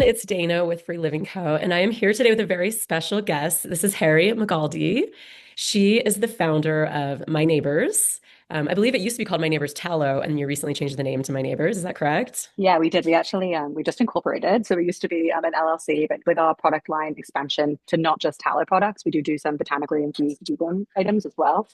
it's Dana with Free Living Co. And I am here today with a very special guest. This is Harri Magaldi. She is the founder of My Neighbors. I believe it used to be called My Neighbors Tallow, and you recently changed the name to My Neighbors. Is that correct? Yeah, we did. We actually we just incorporated. So we used to be an LLC, but with our product line expansion to not just tallow products, we do some botanically infused vegan items as well.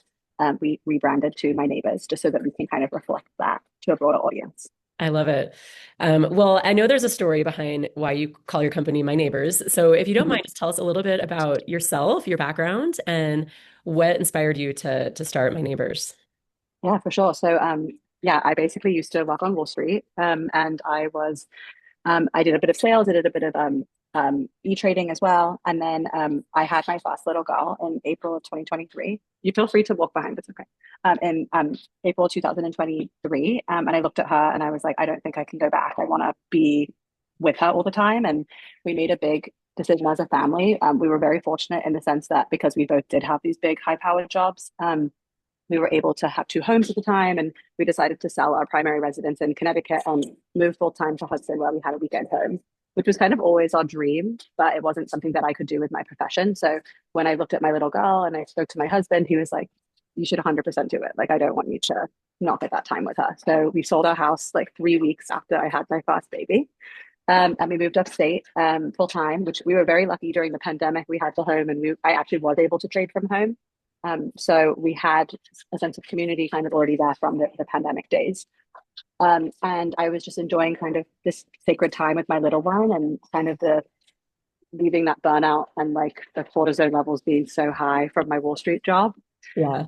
We rebranded to My Neighbors just so that we can kind of reflect that to a broader audience. I love it. Well, I know there's a story behind why you call your company My Neighbors. So if you don't Mhm. mind, just tell us a little bit about yourself, your background, and what inspired you to start My Neighbors. Yeah, for sure. So yeah, I basically used to work on Wall Street, and I did a bit of sales, I did a bit of e-trading as well. And then I had my first little girl in April of 2023. You feel free to walk behind, it's okay. In April 2023. And I looked at her and I was like, I don't think I can go back. I want to be with her all the time. And we made a big decision as a family. We were very fortunate in the sense that because we both did have these big high-powered jobs, we were able to have two homes at the time, and we decided to sell our primary residence in Connecticut and move full time to Hudson, where we had a weekend home, which was kind of always our dream, but it wasn't something that I could do with my profession. So when I looked at my little girl and I spoke to my husband, he was like, "You should 100% do it. Like, I don't want you to not get that time with her." So we sold our house like 3 weeks after I had my first baby. And we moved upstate full time, which we were very lucky during the pandemic. We had the home, and I actually was able to trade from home. So we had a sense of community kind of already there from the pandemic days. And I was just enjoying kind of this sacred time with my little one and kind of the leaving that burnout and like the cortisol levels being so high from my Wall Street job. Yeah.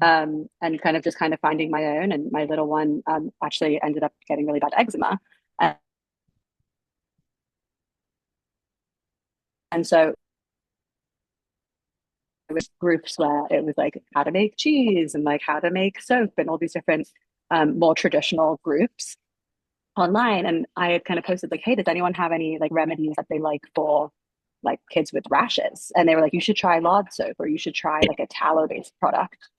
And kind of just kind of finding my own. And my little one actually ended up getting really bad eczema. And so it was groups where it was like how to make cheese and like how to make soap and all these different more traditional groups online. And I had kind of posted like, hey, does anyone have any like remedies that they like for like kids with rashes? And they were like, you should try lard soap or you should try like a tallow based product.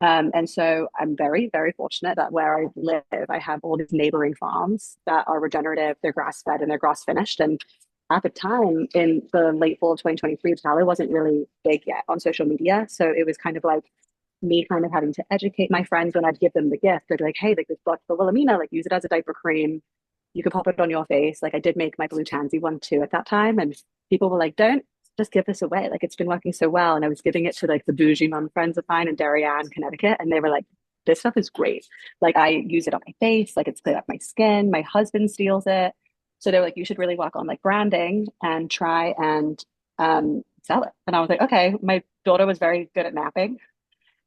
And so I'm very, very fortunate that where I live, I have all these neighboring farms that are regenerative, they're grass fed and they're grass finished. And at the time in the late fall of 2023, tallow wasn't really big yet on social media. So it was kind of like me kind of having to educate my friends when I'd give them the gift. They'd be like, hey, like this book for Wilhelmina, like use it as a diaper cream. You can pop it on your face. Like I did make my blue tansy one too at that time. And people were like, don't just give this away. Like it's been working so well. And I was giving it to like the bougie mom friends of mine in Darien, Connecticut. And they were like, this stuff is great. Like I use it on my face, like it's cleared up my skin. My husband steals it. So they're like, you should really work on like branding and try and sell it. And I was like, okay. My daughter was very good at napping.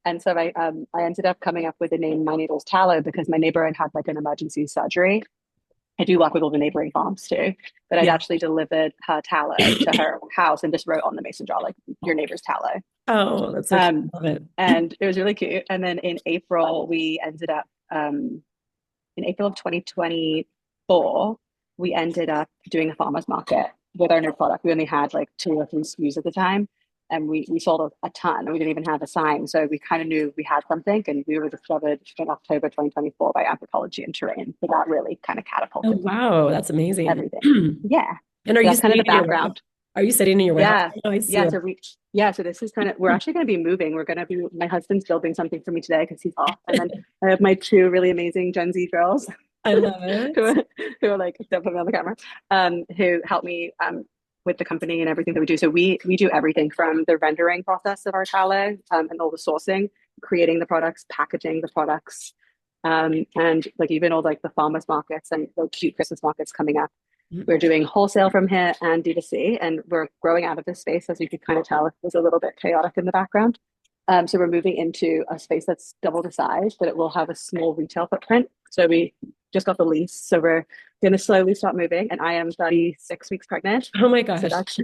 And so I ended up coming up with the name My Neighbor's Tallow because my neighbor had had like an emergency surgery. I do work with all the neighboring farms too, but I'd Yeah. actually delivered her tallow to her house and just wrote on the mason jar like your neighbor's tallow. Oh, that's so cute. Um, Love it. and it was really cute. And then in April, we ended up in April of 2024, we ended up doing a farmer's market with our new product. We only had like two or three SKUs at the time. And we sold a ton and we didn't even have a sign. So we kind of knew we had something and we were discovered in October 2024 by Anthropology and Terrain. So that really kind of Oh, catapulted wow. That's amazing. everything. Yeah. And are So you that's kind of sitting the in your warehouse? background. Are you sitting in your warehouse? Yeah. Oh, I see. Yeah. So this is kind of, we're actually going to be moving. We're going to be, my husband's building something for me today because he's off. And then I have my two really amazing Gen Z girls I love who it. are, who are like, don't put me on the camera, who help me with the company and everything that we do. So we do everything from the rendering process of our tallow and all the sourcing, creating the products, packaging the products, and like even all like the farmers markets and the cute Christmas markets coming up. We're doing wholesale from here and D2C, and we're growing out of this space, as you could kind of tell. It was a little bit chaotic in the background. So we're moving into a space that's double the size, but it will have a small retail footprint. So we just got the lease, so we're going to slowly start moving. And I am 36 weeks pregnant, Oh my so gosh. that's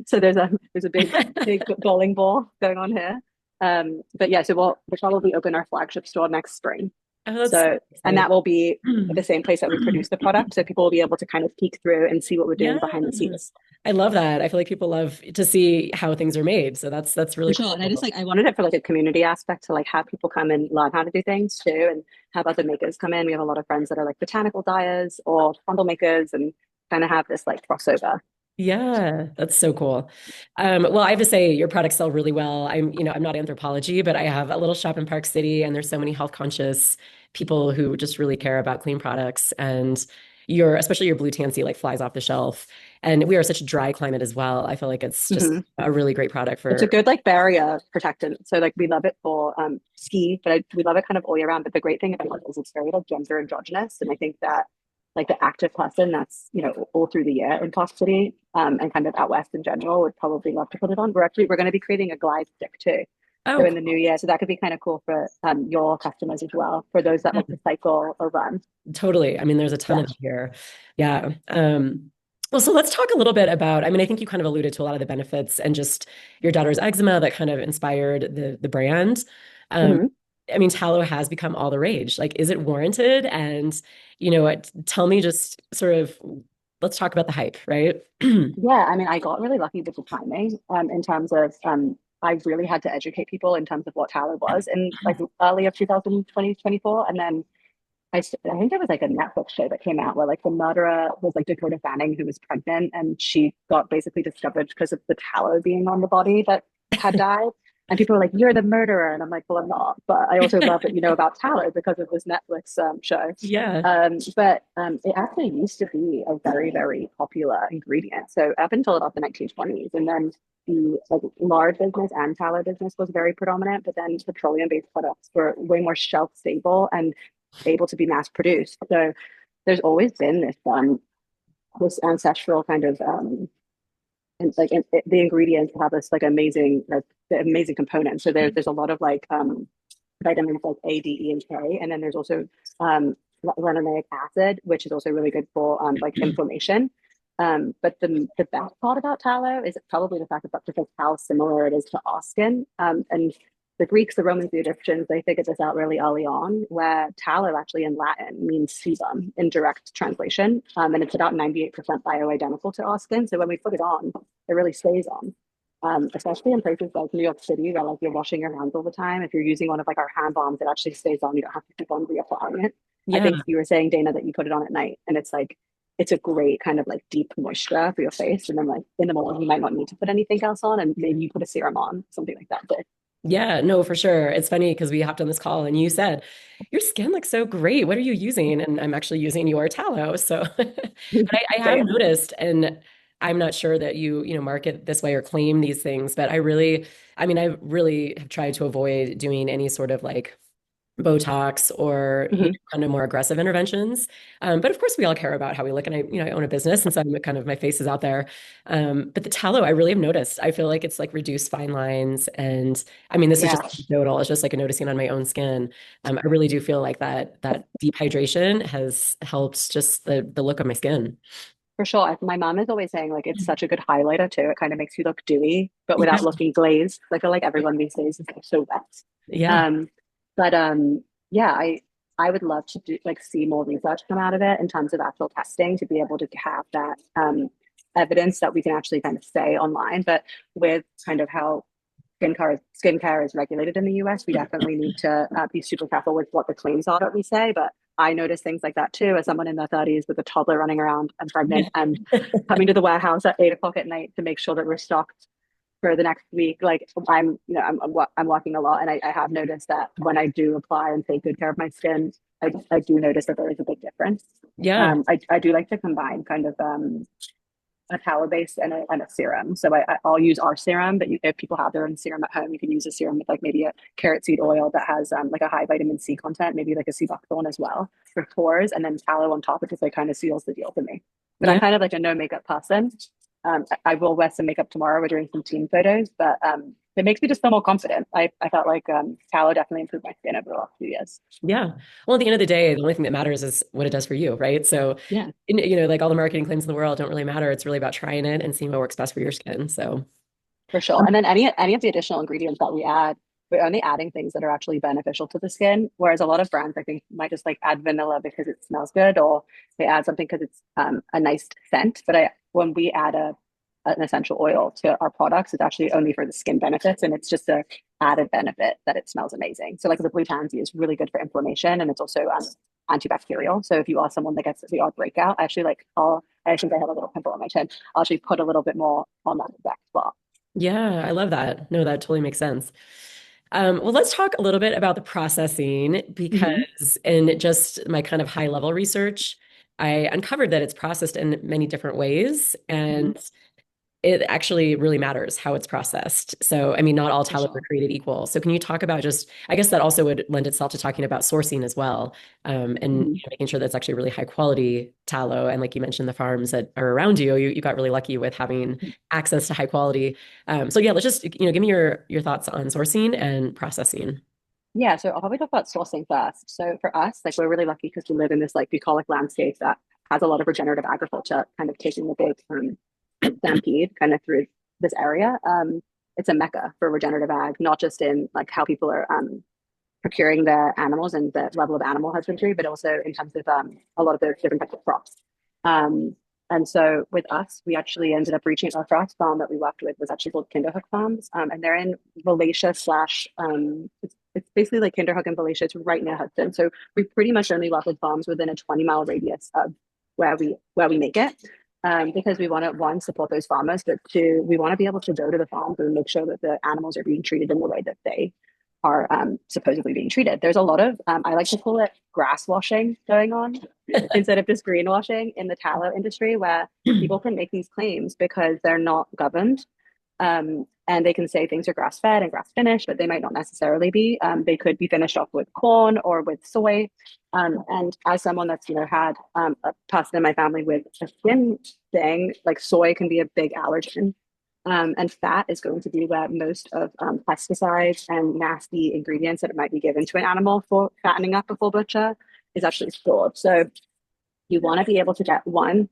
so there's a big bowling ball going on here. But yeah, so we'll probably open our flagship store next spring. Oh, that's so So, and exciting. that will be the same place that we produce the product. So people will be able to kind of peek through and see what we're doing Yeah. behind the scenes. I love that. I feel like people love to see how things are made. So that's For really sure. And I just cool. like, I wanted it for like a community aspect to like have people come and learn how to do things too and have other makers come in. We have a lot of friends that are like botanical dyers or candle makers and kind of have this like crossover. Yeah, that's so cool. Well, I have to say your products sell really well. I'm not Anthropology, but I have a little shop in Park City, and there's so many health conscious people who just really care about clean products. And especially your blue tansy, like flies off the shelf. And we are such a dry climate as well. I feel like it's just Mhm. a really great product It's a for. good like barrier protectant. So like we love it for ski, but we love it kind of all year round. But the great thing about it is it's very like gender androgynous, and I think that like the active person that's all through the year in Park City and kind of out west in general would probably love to put it on. We're going to be creating a glide stick too. So Oh, in the new year, so that could be kind of cool for your customers as well, for those that cool. like to cycle or run. Totally. I mean, there's a ton Yeah. of it here. Yeah. Well, so let's talk a little bit about, I mean, I think you kind of alluded to a lot of the benefits and just your daughter's eczema that kind of inspired the brand. Um, Mhm. I mean, tallow has become all the rage. Like, is it warranted? And, tell me just sort of, let's talk about the hype, right? Yeah, I mean, I got really lucky with the timing in terms of I really had to educate people in terms of what tallow was in like early of 2020 24. And then I think there was like a Netflix show that came out where like the murderer was like Dakota Fanning, who was pregnant, and she got basically discovered because of the tallow being on the body that had died. And people were like, "You're the murderer," and I'm like, "Well, I'm not." But I also love that you know about tallow because of this Netflix show. Yeah. But it actually used to be a very, very popular ingredient. So up until about the 1920s, and then the like lard business and tallow business was very predominant. But then petroleum-based products were way more shelf stable and able to be mass produced. So there's always been this ancestral kind of and like the ingredients have this like amazing like the amazing components. So there's a lot of like vitamins like A, D, E, and K, and then there's also linoleic acid, which is also really good for like inflammation. But the best part about tallow is probably the fact that just like how similar it is to our skin. And the Greeks, the Romans, the Egyptians, they figured this out really early on, where tallow actually in Latin means sebum in direct translation. And it's about 98% bioidentical to our skin. So when we put it on, it really stays on. Especially in places like New York City, where like you're washing your hands all the time. If you're using one of like our hand balms, it actually stays on. You don't have to keep on reapplying it. I Yeah. think you were saying, Dana, that you put it on at night, and it's like it's a great kind of like deep moisture for your face. And then like in the morning, you might not need to put anything else on, and maybe you put a serum on, something like that. But Yeah, no, for sure. It's funny because we hopped on this call and you said, your skin looks so great. What are you using? And I'm actually using your tallow. So, but I have same. noticed, and I'm not sure that market this way or claim these things, but I mean, I really have tried to avoid doing any sort of like Botox or Mhm. kind of more aggressive interventions. But of course, we all care about how we look, and I own a business, and so I'm kind of my face is out there. But the tallow, I really have noticed. I feel like it's like reduced fine lines, and I mean, this is just Yeah, anecdotal. It's just like a noticing on my own skin. I really do feel like that deep hydration has helped just the look of my skin. for sure. My mom is always saying like it's such a good highlighter too. It kind of makes you look dewy, but Yeah, without looking glazed. I feel like everyone these days is like so wet. yeah, Um, but yeah, I would love to do like see more research come out of it in terms of actual testing to be able to have that evidence that we can actually kind of say online. But with kind of how skincare is regulated in the US, we definitely need to be super careful with what the claims are that we say. But I notice things like that too, as someone in their 30s with a toddler running around and yeah, pregnant and coming to the warehouse at 8 o'clock at night to make sure that we're stocked for the next week. Like I'm working a lot, and I have noticed that when I do apply and take good care of my skin, I do notice that there is a big difference. yeah, I do like to combine kind of a tallow base and a serum. So I'll use our serum, but if people have their own serum at home, you can use a serum with like maybe a carrot seed oil that has like a high vitamin C content, maybe like a sea buckthorn as well for pores, and then tallow on top, because like kind of seals the deal for me. But I'm yeah. kind of like a no makeup person. I will wear some makeup tomorrow. We're doing some team photos, but it makes me just feel more confident. I felt like tallow definitely improved my skin over the last few years. Yeah. Well, at the end of the day, the only thing that matters is what it does for you, right? So, Yeah, like all the marketing claims in the world don't really matter. It's really about trying it and seeing what works best for your skin. So, for sure. um, And then any of the additional ingredients that we add, we're only adding things that are actually beneficial to the skin. Whereas a lot of brands, I think, might just like add vanilla because it smells good, or they add something because it's a nice scent. But when we add an essential oil to our products, it's actually only for the skin benefits, and it's just a added benefit that it smells amazing. So like the blue tansy is really good for inflammation, and it's also antibacterial. So if you are someone that gets the odd breakout, I actually like I think I have a little pimple on my chin. I'll actually put a little bit more on that exact spot. Yeah, I love that. No, that totally makes sense. Well, let's talk a little bit about the processing Hmm. because in just my kind of high level research, I uncovered that it's processed in many different ways. Hmm. And it actually really matters how it's processed. So, I mean, not all For tallows are sure. created equal. So, can you talk about just, I guess that also would lend itself to talking about sourcing as well, and Hmm. making sure that it's actually really high quality tallow. And like you mentioned, the farms that are around you, you got really lucky with having access to high quality. So, yeah, let's just, give me your thoughts on sourcing and processing. Yeah, so I'll probably talk about sourcing first. So for us, like we're really lucky because we live in this like bucolic landscape that has a lot of regenerative agriculture kind of taking the big stampede kind of through this area. It's a mecca for regenerative ag, not just in like how people are procuring the animals and the level of animal husbandry, but also in terms of a lot of the different types of crops. Um, and so with us, we actually ended up reaching our first farm that we worked with was actually called Kinderhook Farms, and they're in Valencia slash. It's basically like Kinderhook and Valencia. It's right near Hudson, so we pretty much only work with farms within a 20-mile radius of where we make it. Because we want to one support those farmers, but two, we want to be able to go to the farms and make sure that the animals are being treated in the way that they are supposedly being treated. There's a lot of, I like to call it grass washing going on instead of just greenwashing in the tallow industry, where people can make these claims because they're not governed. And they can say things are grass fed and grass finished, but they might not necessarily be. They could be finished off with corn or with soy. And as someone that's had a person in my family with a skin thing, like soy can be a big allergen. And fat is going to be where most of pesticides and nasty ingredients that it might be given to an animal for fattening up before butcher is actually stored. So you want to be able to get one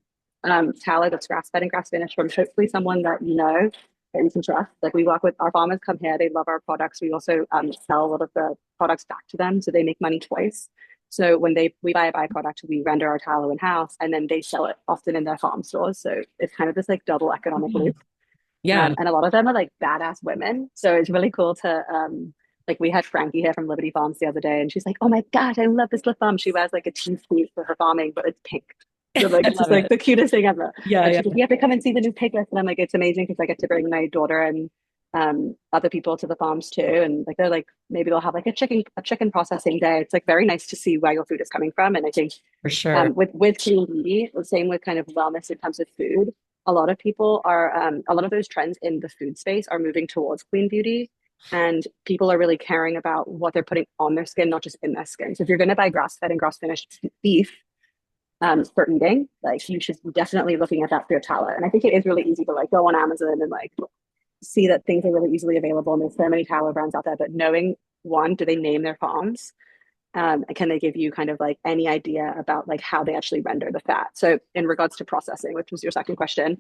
tallow that's grass fed and grass finished from hopefully someone that you know that you can trust. Like we work with our farmers come here, they love our products. We also sell a lot of the products back to them, so they make money twice. So when we buy a byproduct, we render our tallow in house, and then they sell it often in their farm stores. So it's kind of this like double economic loop. Yeah, And a lot of them are like badass women. So it's really cool to like we had Frankie here from Liberty Farms the other day, and she's like, "Oh my gosh, I love this lip balm." She wears like a tea suit for her farming, but it's pink. So like I it's just love like it. the cutest thing ever. Yeah, And yeah, she's like, "You have to come and see the new piglets." And I'm like, "It's amazing because I get to bring my daughter and other people to the farms too." And like they're like maybe they'll have like a chicken processing day. It's like very nice to see where your food is coming from. And I think for sure. with clean beauty, the same with kind of wellness in terms of food. A lot of people are a lot of those trends in the food space are moving towards clean beauty, and people are really caring about what they're putting on their skin, not just in their skin. So if you're going to buy grass fed and grass finished beef for eating, like you should be definitely looking at that for your tallow. And I think it is really easy to like go on Amazon and like see that things are really easily available, and there's so many tallow brands out there. But knowing one, do they name their farms? Can they give you kind of like any idea about like how they actually render the fat? So in regards to processing, which was your second question,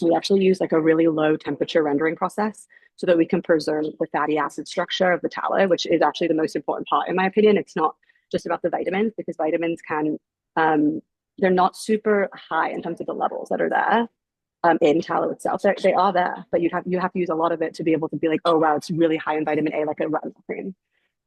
we actually use like a really low temperature rendering process so that we can preserve the fatty acid structure of the tallow, which is actually the most important part in my opinion. It's not just about the vitamins because vitamins can um, they're not super high in terms of the levels that are there in tallow itself. They are there, but you have to use a lot of it to be able to be like, oh wow, it's really high in vitamin A, like a retinol cream.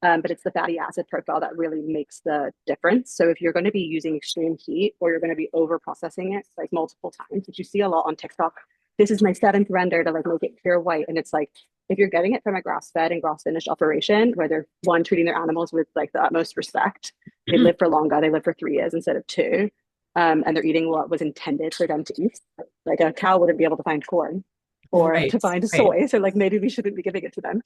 But it's the fatty acid profile that really makes the difference. So if you're going to be using extreme heat or you're going to be over processing it like multiple times, which you see a lot on TikTok, this is my seventh render to like make it pure white. And it's like, if you're getting it from a grass fed and grass finished operation where they're one treating their animals with like the utmost respect, they live for longer, they live for 3 years instead of two. And they're eating what was intended for them to eat. Like a cow wouldn't be able to find corn or Right, to find right. soy. So like maybe we shouldn't be giving it to them.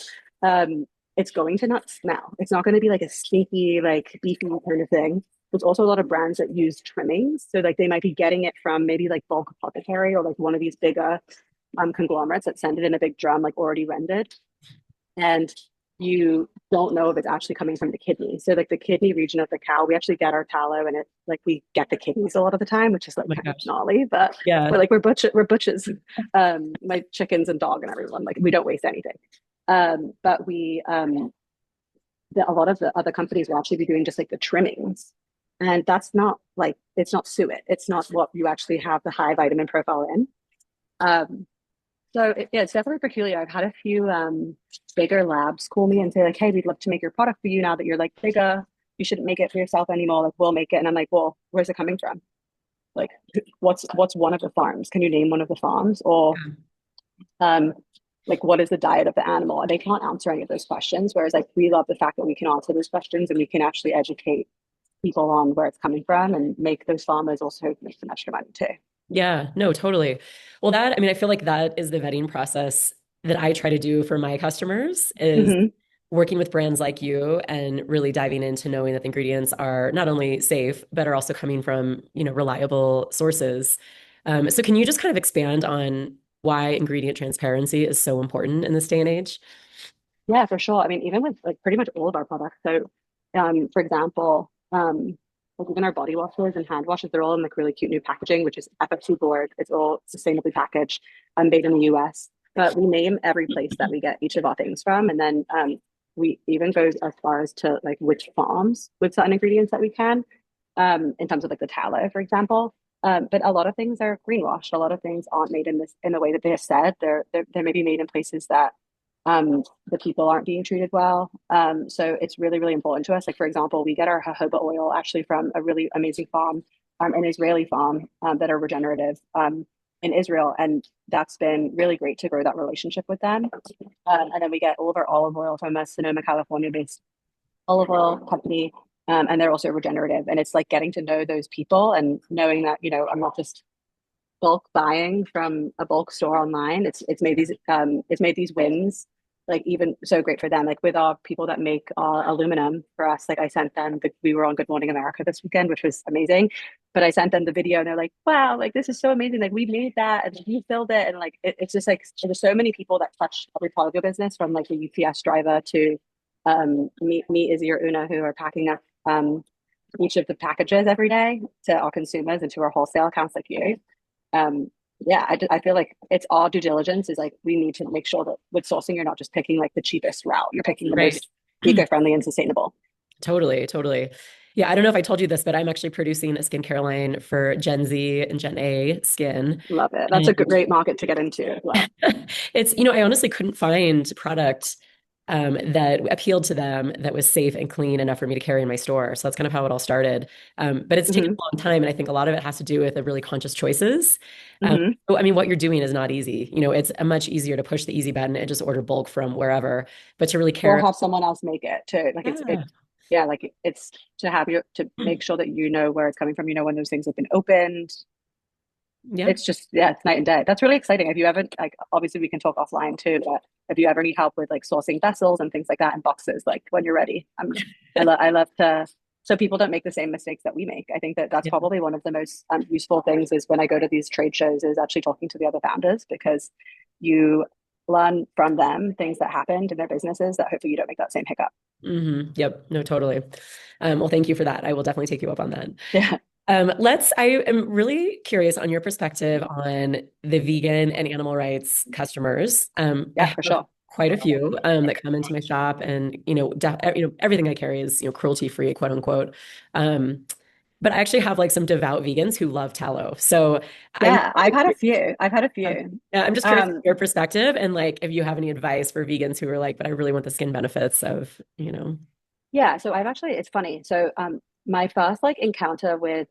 It's going to not smell. It's not going to be like a stinky, like beefy kind of thing. There's also a lot of brands that use trimmings. So like they might be getting it from maybe like bulk apothecary or like one of these bigger conglomerates that send it in a big drum, like already rendered. And you don't know if it's actually coming from the kidney. So like the kidney region of the cow, we actually get our tallow and it like we get the kidneys a lot of the time, which is Oh like my kind of gosh. gnarly, but Yeah. we're butchers. My chickens and dog and everyone, like we don't waste anything. But a lot of the other companies will actually be doing just like the trimmings. And that's not like, it's not suet. It's not what you actually have the high vitamin profile in. Um, yeah, it's definitely peculiar. I've had a few bigger labs call me and say like, "Hey, we'd love to make your product for you now that you're like bigger. You shouldn't make it for yourself anymore. Like, we'll make it." And I'm like, "Well, where's it coming from?" like what's one of the farms? Can you name one of the farms? Or um, like what is the diet of the animal? And they can't answer any of those questions. Whereas like we love the fact that we can answer those questions and we can actually educate people on where it's coming from and make those farmers also make some extra money too. Yeah, no, totally. Well, that, I mean, I feel like that is the vetting process that I try to do for my customers is Hmm. working with brands like you and really diving into knowing that the ingredients are not only safe, but are also coming from, reliable sources. So can you just kind of expand on why ingredient transparency is so important in this day and age? Yeah, for sure. I mean, even with like pretty much all of our products. So, for example, like even our body washes and hand washes, they're all in like really cute new packaging, which is FFC board. It's all sustainably packaged and made in the US. But we name every place that we get each of our things from, and then we even go as far as to like which farms with certain ingredients that we can, in terms of like the tallow, for example. But a lot of things are greenwashed. A lot of things aren't made in this in the way that they are said. They're maybe made in places that the people aren't being treated well. So it's really, really important to us. Like, for example, we get our jojoba oil actually from a really amazing farm, an Israeli farm that are regenerative in Israel. And that's been really great to grow that relationship with them. And then we get all of our olive oil from a Sonoma, California based olive oil company. And they're also regenerative. And it's like getting to know those people and knowing that, I'm not just bulk buying from a bulk store online. It's made these wins like even so great for them. Like with our people that make aluminum for us, like I sent them we were on Good Morning America this weekend, which was amazing. But I sent them the video and they're like, wow, like this is so amazing. Like we made that and you filled it. And like it's just like there's so many people that touch every part of your business from like the UPS driver to me, Izzy or Una who are packing up each of the packages every day to our consumers and to our wholesale accounts like you. um yeah, I feel like it's all due diligence is like we need to make sure that with sourcing you're not just picking like the cheapest route, you're picking the Right. most eco-friendly and sustainable. Totally, totally. Yeah, I don't know if I told you this, but I'm actually producing a skincare line for Gen Z and Gen A skin. Love it. That's a And great market to get into as well. it's, I honestly couldn't find product that appealed to them that was safe and clean enough for me to carry in my store. So that's kind of how it all started. But it's taken Hmm. a long time, and I think a lot of it has to do with the really conscious choices. Hmm. So, I mean, what you're doing is not easy. It's a much easier to push the easy button and just order bulk from wherever, but to really Or care. have someone else make it too. Like Yeah. yeah, like it's to have you to make sure that you know where it's coming from, when those things have been opened. Yeah. It's just, yeah, it's night and day. That's really exciting. Have you ever, like, obviously we can talk offline too, but if you ever need help with like sourcing vessels and things like that and boxes, like when you're ready, I love to, so people don't make the same mistakes that we make. I think that that's Yeah. probably one of the most useful things is when I go to these trade shows is actually talking to the other founders because you learn from them things that happened in their businesses that hopefully you don't make that same hiccup. Yep. No, totally. Well, thank you for that. I will definitely take you up on that. Yeah. I am really curious on your perspective on the vegan and animal rights customers. I Yeah, for have sure. quite a few that come into my shop, and everything I carry is cruelty free, quote unquote. Um, but I actually have like some devout vegans who love tallow. So I'm Yeah, I've had a few. I've had a few. yeah, I'm just curious Um, your perspective and like if you have any advice for vegans who are like, but I really want the skin benefits of. Yeah, so I've actually it's funny. So my first like encounter with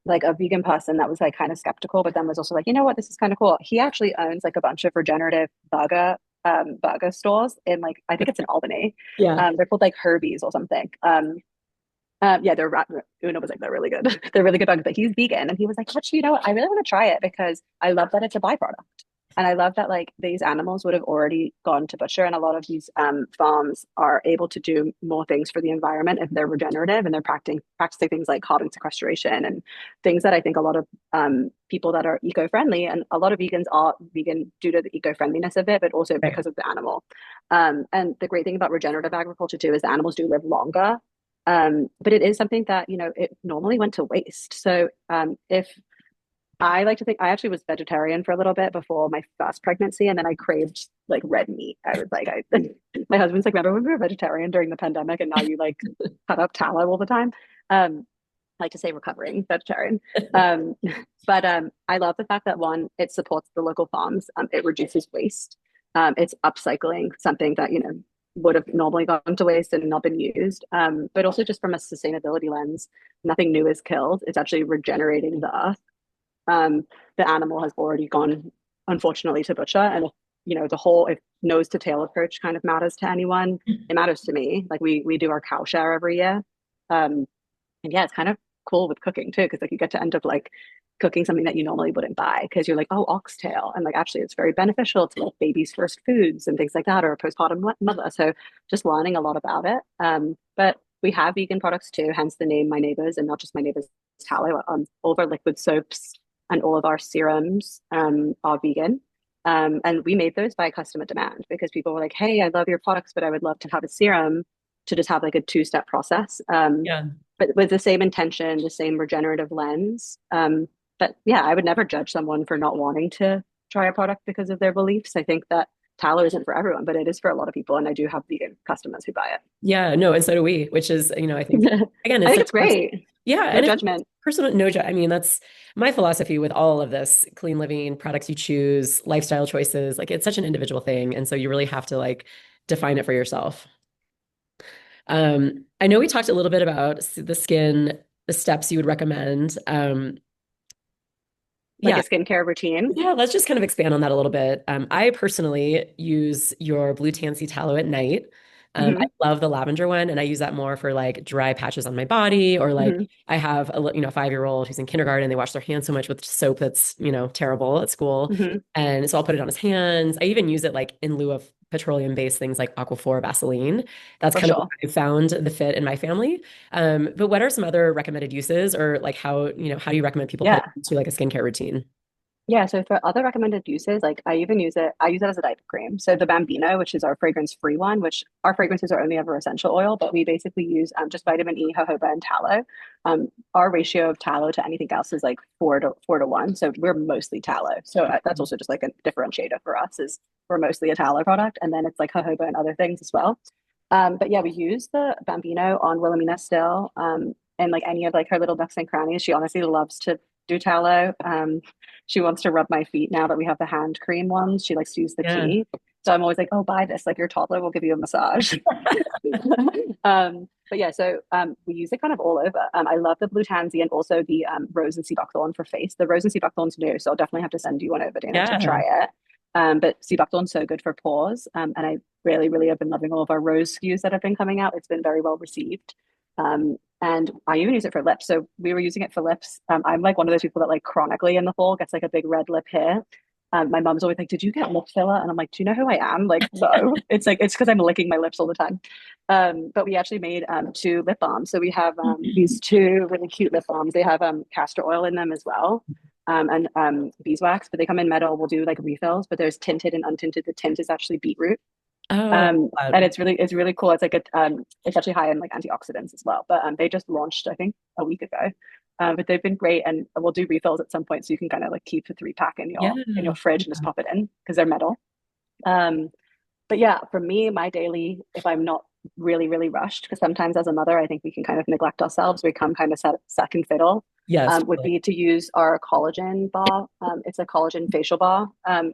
like a vegan person that was like kind of skeptical, but then was also like, you know what, this is kind of cool. He actually owns like a bunch of regenerative burger stores in like I think it's in Albany. Yeah. They're called like Herbies or something. Yeah, Una was like, they're really good. They're really good bugs, but he's vegan. And he was like, actually, you know what? I really want to try it because I love that it's a byproduct. And I love that like these animals would have already gone to butcher. And a lot of these farms are able to do more things for the environment if they're regenerative and they're practicing things like carbon sequestration and things that I think a lot of people that are eco-friendly and a lot of vegans are vegan due to the eco-friendliness of it, but also Right. because of the animal. And the great thing about regenerative agriculture too is the animals do live longer, but it is something that, it normally went to waste. So if I like to think I actually was vegetarian for a little bit before my first pregnancy, and then I craved like red meat. I was like, my husband's like, remember when we were vegetarian during the pandemic and now you like cut up tallow all the time? I like to say recovering vegetarian. Um, but I love the fact that one, it supports the local farms. It reduces waste. It's upcycling something that, would have normally gone to waste and not been used. But also just from a sustainability lens, nothing new is killed. It's actually regenerating the earth. um, the animal has already gone, unfortunately, to butcher. And the whole if nose to tail approach kind of matters to anyone, it matters to me. Like we do our cow share every year. Um, and yeah, it's kind of cool with cooking too, because like you get to end up like cooking something that you normally wouldn't buy because you're like, oh, oxtail. And like actually it's very beneficial to like babies' first foods and things like that, or a postpartum mother. So just learning a lot about it. But we have vegan products too, hence the name My Neighbors, and not just My Neighbors Tallow. All of our liquid soaps and all of our serums are vegan. And we made those by customer demand because people were like, hey, I love your products, but I would love to have a serum to just have like a two-step process. Yeah. But with the same intention, the same regenerative lens. But yeah, I would never judge someone for not wanting to try a product because of their beliefs. I think that tallow isn't for everyone, but it is for a lot of people. And I do have vegan customers who buy Yeah, no, and so do we, which is, I think it. again, I it's think such it's great. yeah, No and it's judgment. personal, no, I mean, that's my philosophy with all of this clean living, products you choose, lifestyle choices. Like it's such an individual thing. And so you really have to like define it for yourself. I know we talked a little bit about the skin, the steps you would recommend. Like Yeah, a skincare routine. yeah, let's just kind of expand on that a little bit. I personally use your blue tansy tallow at night. I Hmm. love the lavender one, and I use that more for like dry patches on my body, or like Hmm. I have a 5-year-old who's in kindergarten. They wash their hands so much with soap that's terrible at school, Hmm. and so I'll put it on his hands. I even use it like in lieu of petroleum-based things like Aquaphor, Vaseline. That's For kind of sure. what I found the fit in my family. But what are some other recommended uses, or like how do you recommend people put it Yeah. into like a skincare routine? Yeah, so for other recommended uses, like I use it as a diaper cream. So the Bambino, which is our fragrance-free one, which our fragrances are only ever essential oil, but we basically use just vitamin E, jojoba, and tallow. Our ratio of tallow to anything else is like 4 to 1. So we're mostly tallow. So that's also just like a differentiator for us is we're mostly a tallow product, and then it's like jojoba and other things as well. But yeah, we use the Bambino on Wilhelmina still. And like any of like her little nooks and crannies, she honestly loves to do tallow. She wants to rub my feet now that we have the hand cream ones. She likes to use the Yeah. tea. So I'm always like, oh, buy this. Like your toddler will give you a massage. But yeah, so we use it kind of all over. I love the blue tansy and also the rose and sea buckthorn for face. The rose and sea buckthorn's new, so I'll definitely have to send you one over, Dana, to Yeah. try it. But sea buckthorn's so good for pores. And I really, really have been loving all of our rose SKUs that have been coming out. It's been very well received. And I even use it for lips. So we were using it for lips. I'm like one of those people that like chronically in the fall gets like a big red lip here. My mom's always like, "Did you get lip filler?" And I'm like, "Do you know who I am?" Like, no. It's like it's because I'm licking my lips all the time. But we actually made two lip balms. So we have these two really cute lip balms. They have castor oil in them as well, and beeswax. But they come in metal. We'll do like refills. But there's tinted and untinted. The tint is actually beetroot. Oh, And it's really cool. It's like it's actually high in like antioxidants as well. But they just launched, I think, a week ago. But they've been great, and we'll do refills at some point, so you can kind of like keep the 3 pack in yeah. your fridge and just pop it in because they're metal. Um, but yeah, for me, my daily, if I'm not really, really rushed, because sometimes as a mother, I think we can kind of neglect ourselves, become kind of second fiddle, Yes. would Totally. be to use our collagen bar. It's a collagen facial bar.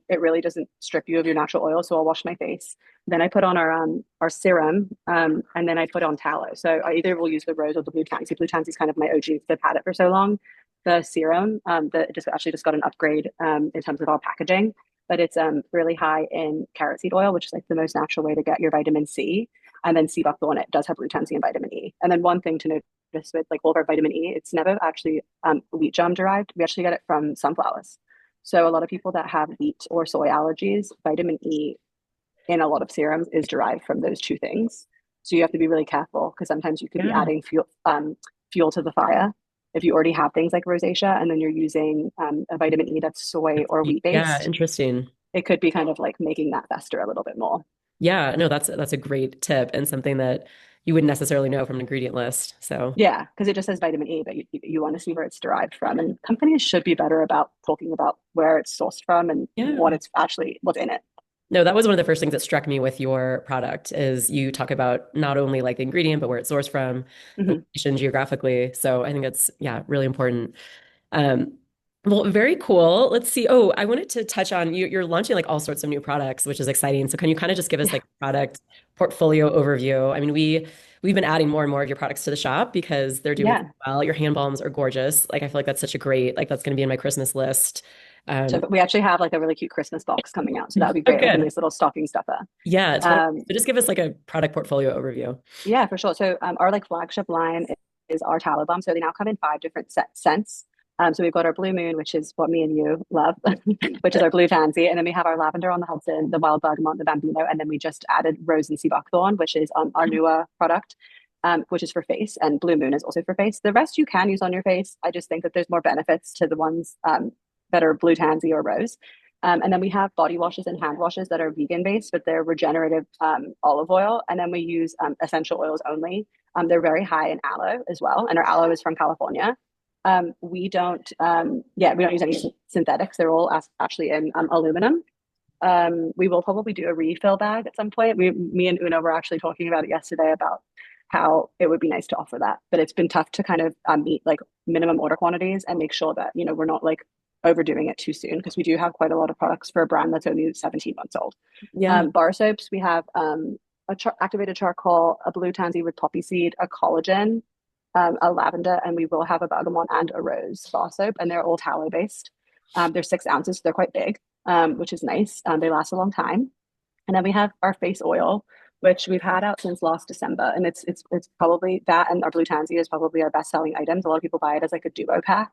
It really doesn't strip you of your natural oil, so I'll wash my face. Then I put on our serum, and then I put on tallow. So I either will use the rose or the blue tansy. Blue tansy is kind of my OG because I've had it for so long. The serum, that just got an upgrade in terms of our packaging, but it's really high in carrot seed oil, which is like the most natural way to get your vitamin C. And then sea buckthorn, it does have glutency and vitamin E. And then one thing to notice with like all of our vitamin E, it's never actually wheat germ derived. We actually get it from sunflowers. So a lot of people that have wheat or soy allergies, vitamin E in a lot of serums is derived from those two things. So you have to be really careful because sometimes you could be Yeah. adding fuel to the fire if you already have things like rosacea and then you're using a vitamin E that's soy or wheat Yeah. based. Interesting. It could be kind of like making that fester a little bit more. Yeah. No, that's a great tip and something that you wouldn't necessarily know from an ingredient list. So Yeah, because it just says vitamin E, but you want to see where it's derived from. And companies should be better about talking about where it's sourced from and yeah. what's in it. No, that was one of the first things that struck me with your product is you talk about not only like the ingredient, but where it's sourced from, the Hmm. location geographically. So I think that's, yeah, really important. Um, Well, very cool. Let's see. Oh, I wanted to touch on you're launching like all sorts of new products, which is exciting. So can you kind of just give us Yeah. like a product portfolio overview? I mean, we've been adding more and more of your products to the shop because they're doing so Yeah. well. Your hand balms are gorgeous. Like I feel like that's such a great, like that's going to be in my Christmas list. So Um, but we actually have like a really cute Christmas box coming out. So that would be oh, great, like a good. nice little stocking stuffer. Yeah, totally. Um, So just give us like a product portfolio overview. yeah, for sure. So our like flagship line is our tallow balm. So they now come in five different scents. So we've got our blue moon, which is what me and you love, which is our blue tansy, and then we have our lavender on the Hudson, the wild bergamot, the bambino, and then we just added rose and sea buckthorn, which is our newer product, which is for face, and blue moon is also for face. The rest you can use on your face. I just think that there's more benefits to the ones that are blue tansy or rose. And then we have body washes and hand washes that are vegan based, but they're regenerative olive oil. And then we use essential oils only. They're very high in aloe as well, and our aloe is from California. We don't use any synthetics. They're all actually in aluminum. We will probably do a refill bag at some point. Me and Una were actually talking about it yesterday about how it would be nice to offer that, but it's been tough to kind of meet like minimum order quantities and make sure that we're not like overdoing it too soon because we do have quite a lot of products for a brand that's only 17 months old. Yeah. Bar soaps, we have activated charcoal, a blue tansy with poppy seed, a collagen, a lavender, and we will have a bergamot and a rose bar soap, and they're all tallow based. They're 6 ounces, so they're quite big, which is nice. They last a long time. And then we have our face oil, which we've had out since last December, and it's probably that, and our blue tansy is probably our best selling items. A lot of people buy it as like a duo pack.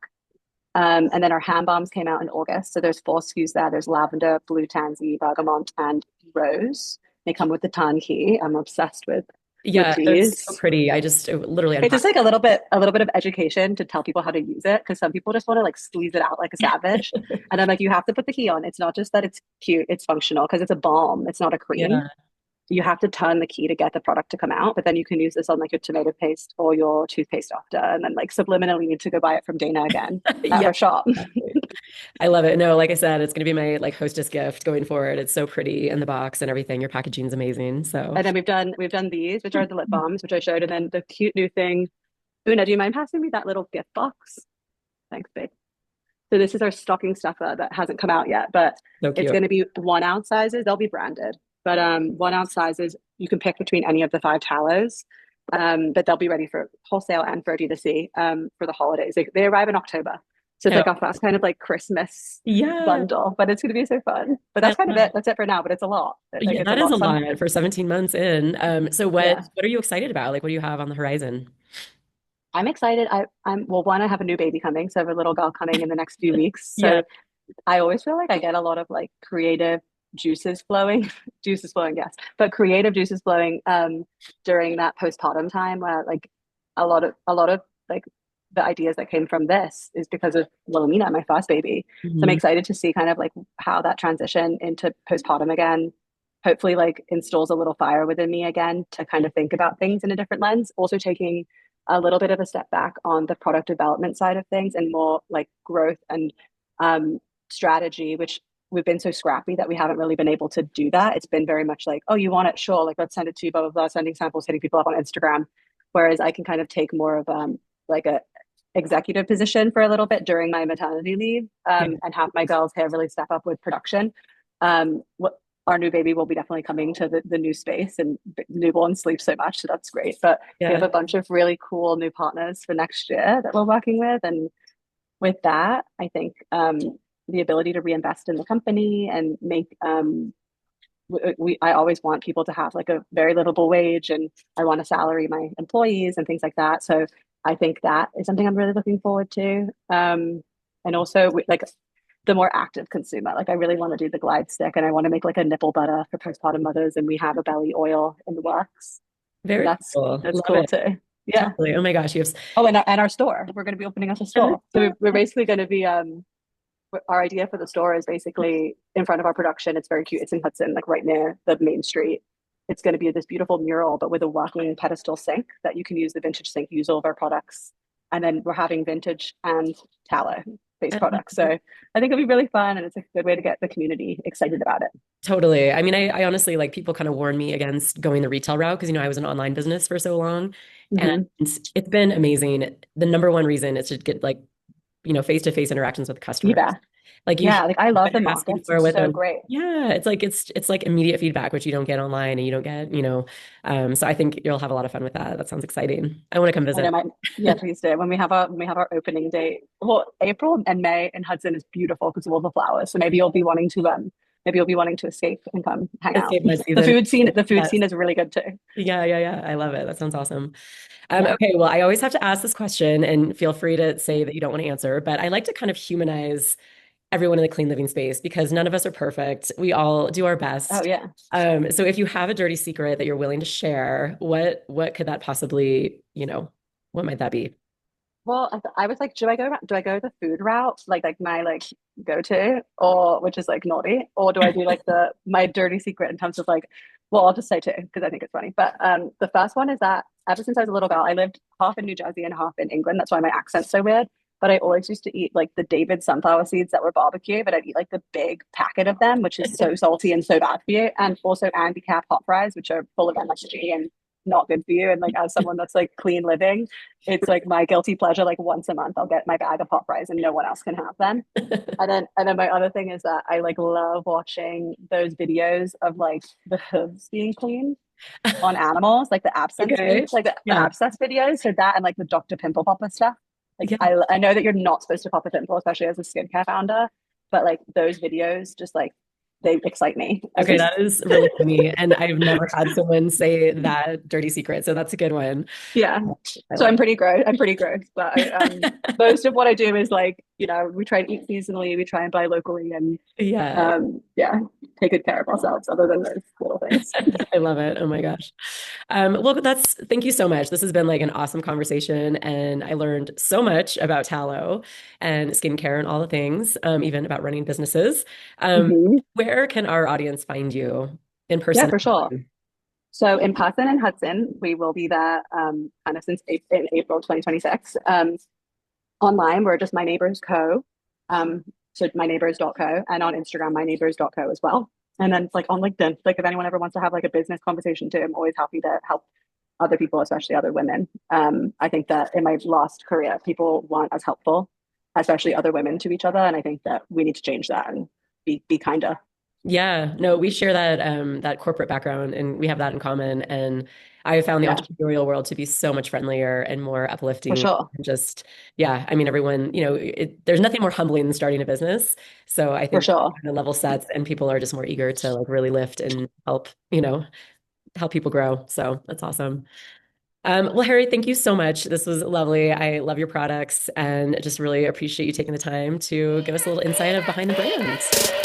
And then our hand bombs came out in August. So there's four SKUs there. There's lavender, blue tansy, bergamot, and rose. They come with the tan key. I'm obsessed with Yeah, they're so these. pretty. I just literally It's unpacked. just like a little bit of education to tell people how to use it because some people just want to like squeeze it out like a savage. And I'm like, you have to put the key on. It's not just that it's cute, it's functional because it's a balm, it's not a cream. Yeah. You have to turn the key to get the product to come out, but then you can use this on like your tomato paste or your toothpaste after, and then like subliminally need to go buy it from Dana again at Yeah. her shop. Exactly. I love it. No, like I said, it's going to be my like hostess gift going forward. It's so pretty in the box and everything. Your packaging is amazing. So And then we've done these, which are the lip balms, which I showed, and then the cute new thing. Una, do you mind passing me that little gift box? Thanks, babe. So this is our stocking stuffer that hasn't come out yet, but so it's cute. going to be 1 ounce sizes. They'll be branded, but 1 ounce sizes. You can pick between any of the five tallows, but they'll be ready for wholesale and for D2C for the holidays. They arrive in October, so it's Oh, like our first kind of like Christmas yeah. bundle. But it's going to be so fun. But I that's kind of love it. That's it for now. But it's a lot. Like Yeah, it's a that is a lot. lot for 17 months in. So what Yeah. what are you excited about? Like what do you have on the horizon? I'm excited. I'm well, one, I have a new baby coming, so I have a little girl coming in the next few weeks. Yeah. So I always feel like I get a lot of like creative juices flowing, juices flowing, yes, but creative juices flowing during that postpartum time where like a lot of like the ideas that came from this is because of Wilhelmina, my first baby. So I'm Mhm. excited to see kind of like how that transition into postpartum again hopefully like installs a little fire within me again to kind of think about things in a different lens. Also taking a little bit of a step back on the product development side of things and more like growth and um, strategy, which we've been so scrappy that we haven't really been able to do that. It's been very much like, oh, you want it? Sure. Like, let's send it to you, blah, blah, blah, sending samples, hitting people up on Instagram. Whereas I can kind of take more of like a executive position for a little bit during my maternity leave Yeah. and have my girls here really step up with production. What our new baby will be definitely coming to the new space and newborn sleep so much. So that's great. But we have Yeah. a bunch of really cool new partners for next year that we're working with. And with that, I think the ability to reinvest in the company and make I always want people to have like a very livable wage, and I want to salary my employees and things like that. So I think that is something I'm really looking forward to. And also like the more active consumer, like I really want to do the glide stick, and I want to make like a nipple butter for postpartum mothers, and we have a belly oil in the works. So Very that's cool. that's Love cool it. too. Yeah. Totally. Oh my gosh, you have Oh, and our store. We're going to be opening up a store. So we're basically going to be our idea for the store is basically in front of our production. It's very cute. It's in Hudson, like right near the main street. It's going to be this beautiful mural, but with a walking pedestal sink that you can use the vintage sink, use all of our products. And then we're having vintage and tallow based products. So I think it'll be really fun and it's a good way to get the community excited about it. Totally. I mean, I honestly like people kind of warn me against going the retail route because I was an online business for so long and Mm-hmm. it's been amazing. The number one reason is to get like face-to-face interactions with customers. feedback. Like you hear Yeah, like I what love the they're asking markets. for It's with so them. great. Yeah, it's like immediate feedback, which you don't get online and you don't get, so I think you'll have a lot of fun with that. That sounds exciting. I want to come I know visit. my yeah, please do. When we have our opening date, well, April and May in Hudson is beautiful because of all the flowers. So maybe you'll be wanting to escape and come hang out. Escape my season. The food Yes. scene is really good too. Yeah, yeah, yeah. I love it. That sounds awesome. Yeah. Okay, well, I always have to ask this question, and feel free to say that you don't want to answer, but I like to kind of humanize everyone in the clean living space because none of us are perfect. We all do our Oh best. yeah. So if you have a dirty secret that you're willing to share, what could that possibly, what might that be? Well, I was like, do I go the food route, like my go to, or which is like naughty, or do I do like the my dirty secret in terms of like, well, I'll just say two because I think it's funny. But the first one is that ever since I was a little girl, I lived half in New Jersey and half in England. That's why my accent's so weird. But I always used to eat like the David sunflower seeds that were barbecue, but I'd eat like the big packet of them, which is so salty and so bad for you. And also Andy Cap hot fries, which are full of MSG and not good for you. And like as someone that's like clean living, it's like my guilty pleasure. Like once a month, I'll get my bag of hot fries, and no one else can have them. And then my other thing is that I like love watching those videos of like the hooves being cleaned on animals, like Okay. the Yeah. abscess videos. So that and like the Dr. Pimple Popper stuff. Like Yeah. I know that you're not supposed to pop a pimple, especially as a skincare founder, but like those videos just like they excite me. I Okay, just that is really funny. And I've never had someone say that dirty secret. So that's a good one. yeah. I So love I'm pretty gross. I'm pretty gross, but most of what I do is like, we try to eat seasonally, we try and buy locally, and it. Yeah. yeah, take good care of ourselves other than those little things. I love it. Oh my gosh. Well, thank you so much. This has been like an awesome conversation, and I learned so much about tallow and skincare and all the things, even about running businesses. Um, Hmm. where can our audience find you in Yeah, person? for sure. So in person in Hudson, we will be there kind of in April 2026. Online, we're just My Neighbors Co. So myneighbors.co, and on Instagram, myneighbors.co as well. And then like on LinkedIn, like if anyone ever wants to have like a business conversation too, I'm always happy to help other people, especially other women. I think that in my last career, people weren't as helpful, especially other women to each other. And I think that we need to change that and be kinder. Yeah, no, we share that corporate background and we have that in common. And I have found the Yeah, entrepreneurial world to be so much friendlier and more for uplifting. sure. And just, yeah, I mean, everyone, there's nothing more humbling than starting a business. So I For think sure. the level sets and people are just more eager to like really lift and help people grow. So that's awesome. Well, Harry, thank you so much. This was lovely. I love your products and just really appreciate you taking the time to give us a little insight of behind the brand.